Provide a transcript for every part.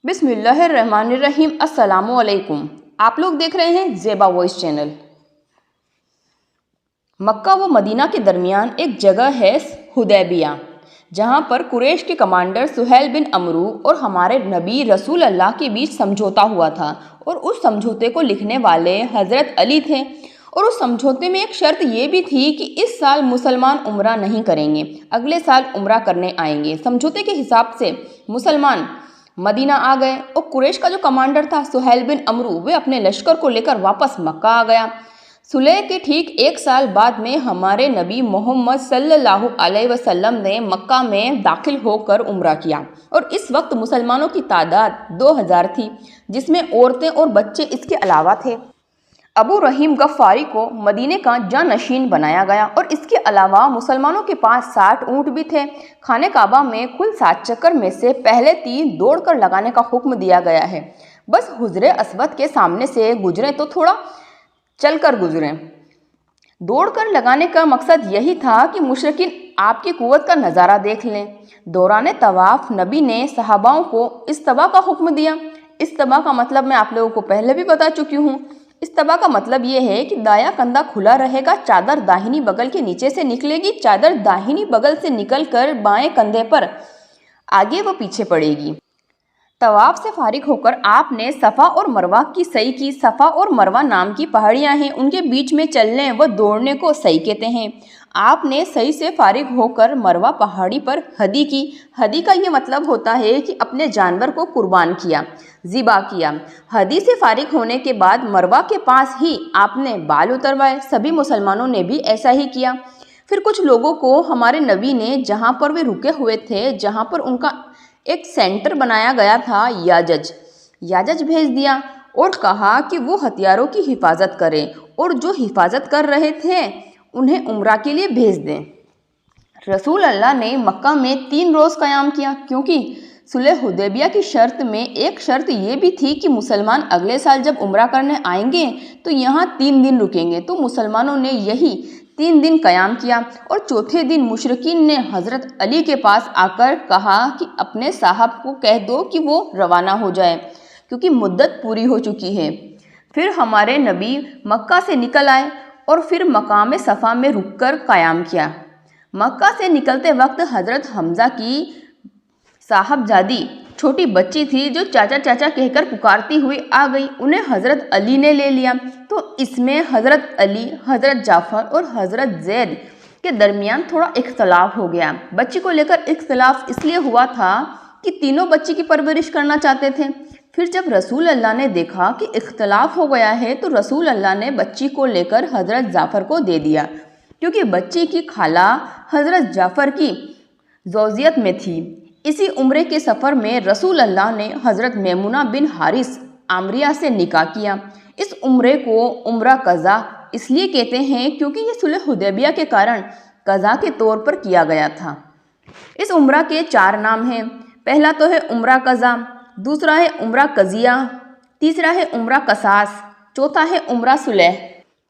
बिस्मिल्लाहिर्रहमानिर्रहीम। अस्सलामुअलैकुम। आप लोग देख रहे हैं ज़ेबा वॉइस चैनल। मक्का व मदीना के दरमियान एक जगह है हुदैबिया, जहां पर कुरैश के कमांडर सुहैल बिन अमरू और हमारे नबी रसूल अल्लाह के बीच समझौता हुआ था। और उस समझौते को लिखने वाले हज़रत अली थे। और उस समझौते में एक शर्त ये भी थी कि इस साल मुसलमान उम्रा नहीं करेंगे, अगले साल उम्रा करने आएंगे। समझौते के हिसाब से मुसलमान मदीना आ गए और कुरैश का जो कमांडर था सुहैल बिन अमरू, वे अपने लश्कर को लेकर वापस मक्का आ गया। सुलह के ठीक एक साल बाद में हमारे नबी मोहम्मद सल्लल्लाहु अलैहि वसल्लम ने मक्का में दाखिल होकर उम्रा किया। और इस वक्त मुसलमानों की तादाद 2000 थी, जिसमें औरतें और बच्चे इसके अलावा थे। अबू रहीम गफ़ारी को मदीने का जानशीन बनाया गया और इसके अलावा मुसलमानों के पास 60 ऊँट भी थे। खाने काबा में कुल 7 चक्कर में से पहले 3 दौड़कर लगाने का हुक्म दिया गया है। बस हुजरे अस्वद के सामने से गुजरें तो थोड़ा चलकर गुजरें। दौड़कर लगाने का मकसद यही था कि मुशरिकीन आपकी कुव्वत का नज़ारा देख लें। दौरान तवाफ नबी ने सहाबाओं को इस्तवा का हुक्म दिया। इस्तवा का मतलब मैं आप लोगों को पहले भी बता चुकी हूँ। इस्तवा का मतलब ये है कि दाया कंधा खुला रहेगा, चादर दाहिनी बगल के नीचे से निकलेगी, चादर दाहिनी बगल से निकलकर बाएं कंधे पर आगे व पीछे पड़ेगी। तवाफ से फारिग होकर आपने सफ़ा और मरवा की सई की। सफ़ा और मरवा नाम की पहाड़ियाँ हैं, उनके बीच में चलने व दौड़ने को सई कहते हैं। आपने सई से फारिग होकर मरवा पहाड़ी पर हदी की। हदी का ये मतलब होता है कि अपने जानवर को कुर्बान किया, ज़िबा किया। हदी से फारिग होने के बाद मरवा के पास ही आपने बाल उतरवाए। सभी मुसलमानों ने भी ऐसा ही किया। फिर कुछ लोगों को हमारे नबी ने जहाँ पर वे रुके हुए थे, जहाँ पर उनका एक सेंटर बनाया गया था, याजज भेज दिया और कहा कि वो हथियारों की हिफाजत करें और जो हिफाजत कर रहे थे उन्हें उम्रा के लिए भेज दें। रसूल अल्लाह ने मक्का में 3 रोज़ क़याम किया, क्योंकि सुलह हुदैबिया की शर्त में एक शर्त ये भी थी कि मुसलमान अगले साल जब उम्रा करने आएंगे तो यहाँ 3 दिन रुकेंगे। तो मुसलमानों ने यही 3 दिन क़याम किया। और चौथे दिन मुशरिकीन ने हज़रत अली के पास आकर कहा कि अपने साहब को कह दो कि वो रवाना हो जाए, क्योंकि मुद्दत पूरी हो चुकी है। फिर हमारे नबी मक्का से निकल आए और फिर मकाम सफ़ा में रुककर क़याम किया। मक्का से निकलते वक्त हज़रत हमज़ा की साहबजादी छोटी बच्ची थी, जो चाचा चाचा कहकर पुकारती हुई आ गई। उन्हें हज़रत अली ने ले लिया। तो इसमें हज़रत अली, हज़रत जाफ़र और हज़रत ज़ैद के दरमियान थोड़ा इख्तलाफ हो गया। बच्ची को लेकर इख्तलाफ इसलिए हुआ था कि तीनों बच्ची की परवरिश करना चाहते थे। फिर जब रसूल अल्लाह ने देखा कि इख्तलाफ हो गया है तो रसूल अल्लाह ने बच्ची को लेकर हज़रत जाफ़र को दे दिया, क्योंकि बच्ची की खाला हज़रत जाफ़र की ज़ौजियत में थी। इसी उम्रे के सफ़र में रसूल अल्लाह ने हज़रत मैमुना बिन हारिस आमरिया से निकाह किया। इस उम्रे को उम्रा कज़ा इसलिए कहते हैं क्योंकि ये सुलह हुदैबिया के कारण कज़ा के तौर पर किया गया था। इस उम्रा के 4 नाम हैं। पहला तो है उम्रा कज़ा, दूसरा है उम्रा कज़िया, तीसरा है उम्रा कसास, चौथा है उम्रा सुलह।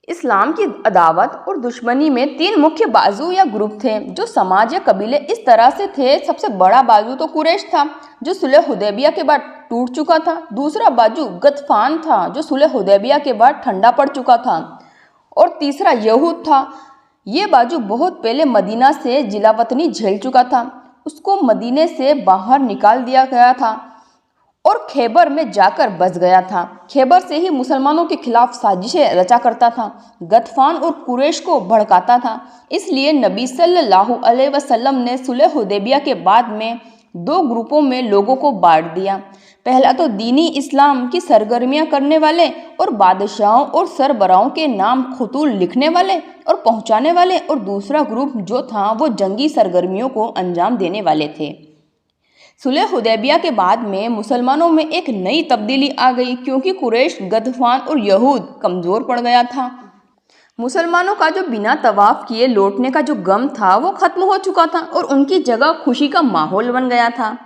इस्लाम की अदावत और दुश्मनी में 3 मुख्य बाजू या ग्रुप थे, जो समाज या कबीले इस तरह से थे। सबसे बड़ा बाजू तो कुरैश था, जो सुलह हुदैबिया के बाद टूट चुका था। दूसरा बाजू गतफान था, जो सुलह हुदैबिया के बाद ठंडा पड़ चुका था। और तीसरा यहूद था। ये बाजू बहुत पहले मदीना से जिलावतनी झेल चुका था, उसको मदीने से बाहर निकाल दिया गया था और खैबर में जाकर बस गया था। खैबर से ही मुसलमानों के खिलाफ साजिशें रचा करता था, गतफान और कुरैश को भड़काता था। इसलिए नबी सल्लल्लाहु अलैहि वसल्लम ने सुलह हुदैबिया के बाद में 2 ग्रुपों में लोगों को बांट दिया। पहला तो दीनी इस्लाम की सरगर्मियां करने वाले और बादशाहों और सरबराहों के नाम खुतूल लिखने वाले और पहुंचाने वाले, और दूसरा ग्रुप जो था वो जंगी सरगर्मियों को अंजाम देने वाले थे। सुलह हुदैबिया के बाद में मुसलमानों में एक नई तब्दीली आ गई, क्योंकि कुरैश, गतफान और यहूद कमज़ोर पड़ गया था। मुसलमानों का जो बिना तवाफ़ किए लौटने का जो गम था वो ख़त्म हो चुका था और उनकी जगह खुशी का माहौल बन गया था।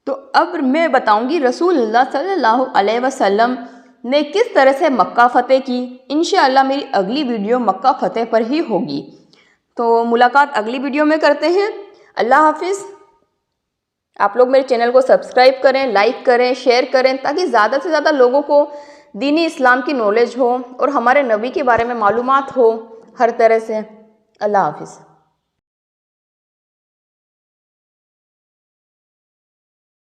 तो अब मैं बताऊंगी रसूल अल्लाह सल्लल्लाहु अलैहि वसल्लम ने किस तरह से मक्का फ़तेह की। इंशाअल्लाह मेरी अगली वीडियो मक्का फ़तेह पर ही होगी। तो मुलाकात अगली वीडियो में करते हैं। अल्लाह हाफिज़। आप लोग मेरे चैनल को सब्सक्राइब करें, लाइक करें, शेयर करें, ताकि ज़्यादा से ज़्यादा लोगों को दीनी इस्लाम की नॉलेज हो और हमारे नबी के बारे में मालूमात हो हर तरह से। अल्लाह हाफिज़।